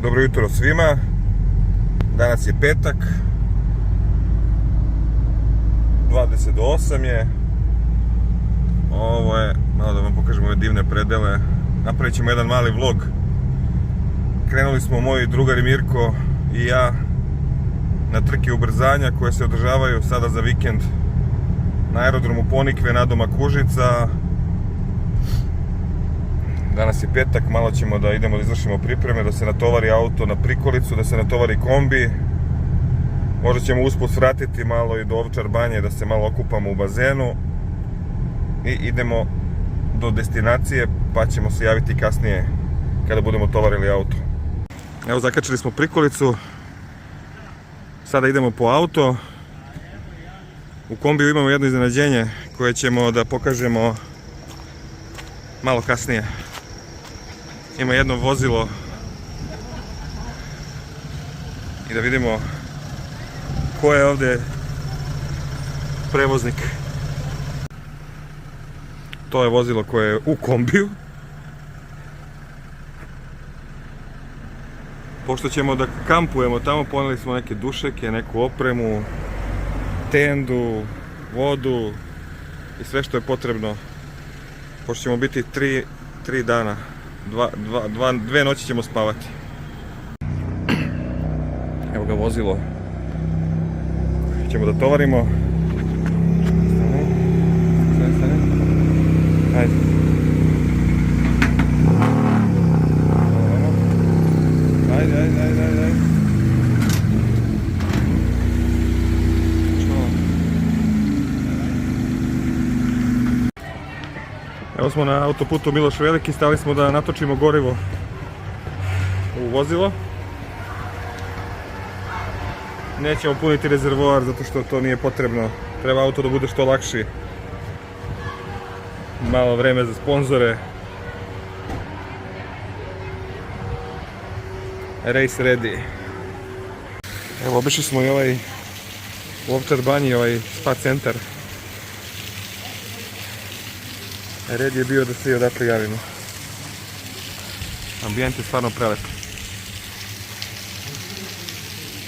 Dobro jutro svima. Danas je petak. 28 je. Ovo je, malo da vam pokažem ove divne predele. Napravit ćemo jedan mali vlog. Krenuli smo moji drugari Mirko i ja na trke ubrzanja koje se održavaju sada za vikend na aerodromu Ponikve, nadomak Užica. Danas je petak, malo ćemo da idemo da izvršimo pripreme, da se natovari auto na prikolicu, da se natovari kombi. Možda ćemo usput svratiti malo i do Ovčar banje, da se malo okupamo u bazenu. I idemo do destinacije, pa ćemo se javiti kasnije kada budemo tovarili auto. Evo, zakačili smo prikolicu. Sada idemo po auto. U kombiju imamo jedno iznenađenje koje ćemo da pokažemo malo kasnije. Ima jedno vozilo i da vidimo ko je ovdje prevoznik. To je vozilo koje je u kombiju. Pošto ćemo da kampujemo tamo, poneli smo neke dušeke, neku opremu, tendu, vodu i sve što je potrebno. Pošto ćemo biti 3 dana. 2 noći ćemo spavati. Evo ga vozilo. Ćemo da tovarimo. Stani. Ajde. Ajde. Evo smo na autoputu Miloš Veliki, stali smo da natočimo gorivo u vozilo. Nećemo puniti rezervoar zato što to nije potrebno. Treba auto da bude što lakši. Malo vreme za sponzore. Race ready. Evo, obišli smo i ovaj u Ovčar banji, ovaj spa centar. Red je bio da se i odatle javimo. Ambijent je stvarno prelep.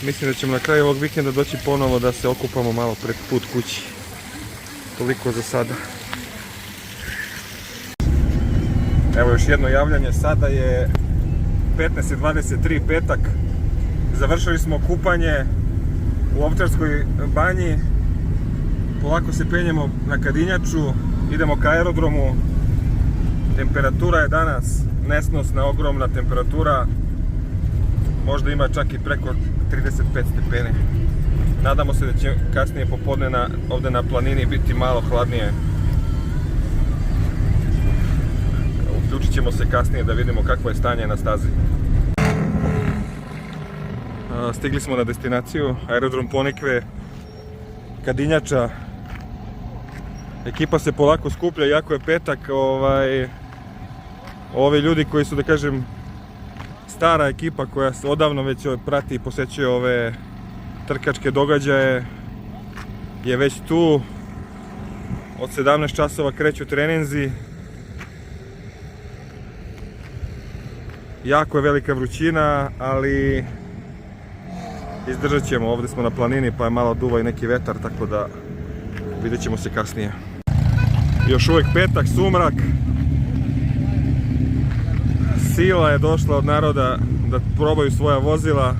Mislim da ćemo na kraju ovog vikenda doći ponovo da se okupamo malo pred put kući. Toliko za sada. Evo još jedno javljanje. Sada je 15:23, petak. Završili smo kupanje u Ovčarskoj banji. Polako se penjemo na Kadinjaču. Idemo ka aerodromu. Temperatura je danas nesnosna, ogromna temperatura. Možda ima čak i preko 35 stepeni. Nadamo se da će kasnije popodne ovdje na planini biti malo hladnije. Uključit ćemo se kasnije da vidimo kakvo je stanje na stazi. Stigli smo na destinaciju, aerodrom Ponikve, Kadinjača. Ekipa se polako skuplja, jako je petak. Ovi ljudi koji su, da kažem, stara ekipa koja se odavno već prati i posećuje ove trkačke događaje, je već tu. Od 17 časova kreću treninzi. Jako je velika vrućina, ali izdržat ćemo. Ovdje smo na planini pa je malo duva i neki vetar, tako da vidjet ćemo se kasnije. Još uvijek petak, sumrak. Sila je došla od naroda da probaju svoja vozila.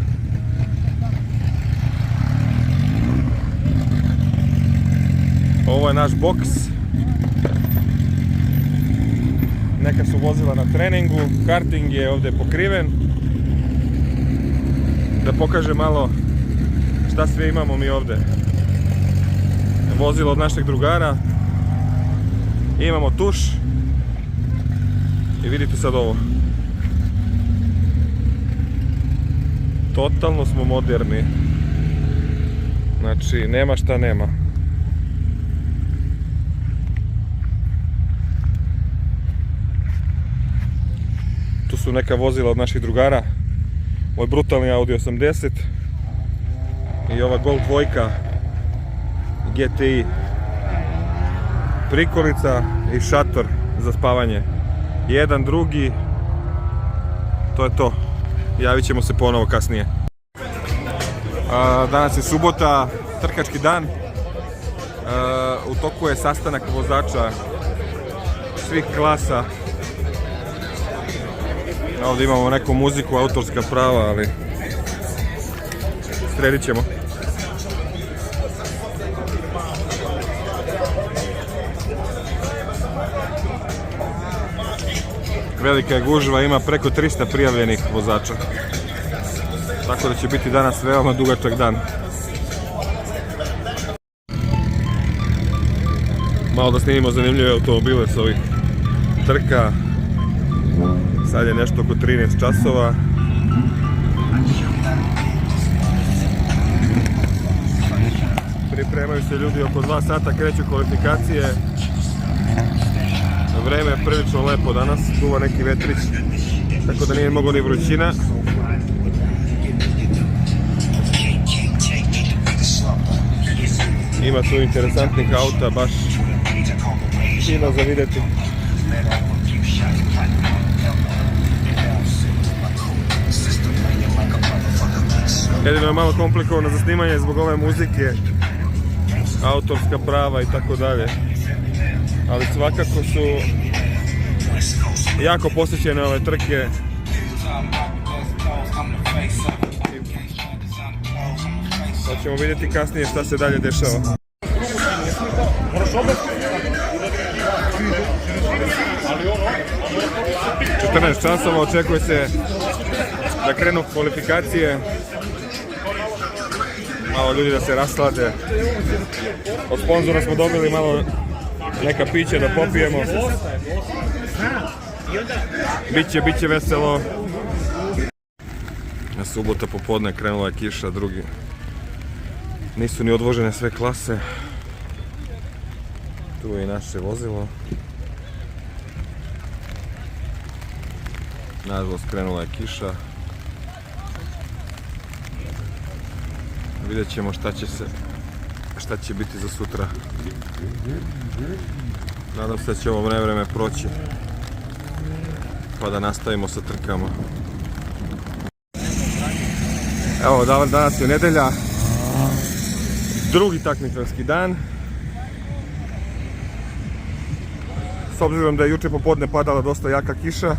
Ovo je naš boks. Neka su vozila na treningu, karting je ovdje pokriven. Da pokažem malo šta sve imamo mi ovdje. Vozilo od našeg drugara. Imamo tuš. I vidite sad ovo. Totalno smo moderni. Znači, nema šta nema. Tu su neka vozila od naših drugara. Ovo je brutalni Audi 80 i ova Golf 2 GTI. Prikolica i šator za spavanje. Jedan, drugi, to je to. Javit ćemo se ponovo kasnije. Danas je subota, trkački dan. U toku je sastanak vozača svih klasa. Ovdje imamo neku muziku, autorska prava, ali sredit ćemo. Velika je gužva, ima preko 300 prijavljenih vozača. Tako da će biti danas veoma dugačak dan. Malo da snimimo zanimljive automobile s ovih trka. Sad je nešto oko 13 časova. Pripremaju se ljudi, oko 2 sata kreću kvalifikacije. Vreme je prilično lepo danas, duva neki vetrić, tako da nije moglo ni vrućina. Ima tu interesantnih auta, baš fino za vidjeti. Jedino je malo komplikovano za snimanje zbog ove muzike, autorska prava i tako dalje. Ali svakako su jako posjećene ove trke. Pa ćemo vidjeti kasnije šta se dalje dešava. U 14 časova očekuje se da krenu kvalifikacije. Malo ljudi da se raslade. Od sponzora smo dobili malo neka pića da popijemo. Biće veselo. Na subota popodne krenula je kiša, drugi. Nisu ni odvožene sve klase. Tu je i naše vozilo. Nažalost krenula je kiša. Vidjet ćemo šta će biti za sutra. Nadam se da će ovo vreme proći, pa da nastavimo sa trkama. Evo, danas je nedelja, drugi takmičarski dan. S obzirom da je juče popodne padala dosta jaka kiša,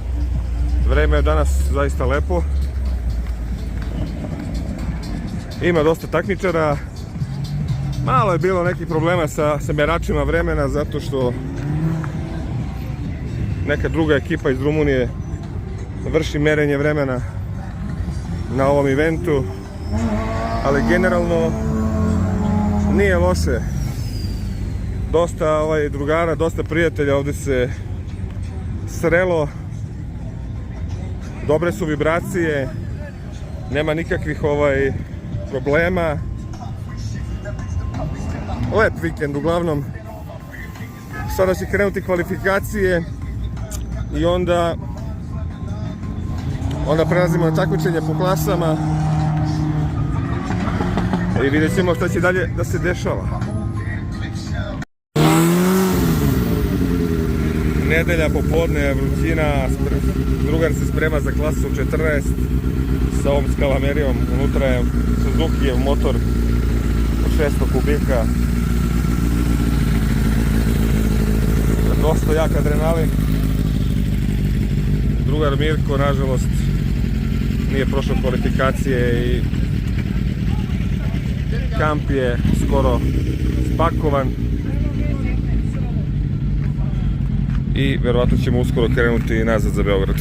vreme je danas zaista lepo. Ima dosta takmičara. Malo je bilo nekih problema sa meračima vremena, zato što neka druga ekipa iz Rumunije vrši merenje vremena na ovom eventu, ali generalno nije loše. Dosta drugara, dosta prijatelja ovdje se srelo. Dobre su vibracije, nema nikakvih problema. Lep vikend uglavnom. Sada će krenuti kvalifikacije i onda prelazimo na takmičenje po klasama i vidjet ćemo šta će dalje da se dešava. Nedelja popodne, vrućina, drugar se sprema za klasu 14 sa ovom skalamerijom. Unutra je Suzukijev motor od 600 kubika. Dosta jak adrenalin. Drugar Mirko, nažalost, nije prošao kvalifikacije i kamp je skoro spakovan. I verovatno ćemo uskoro krenuti nazad za Beograd.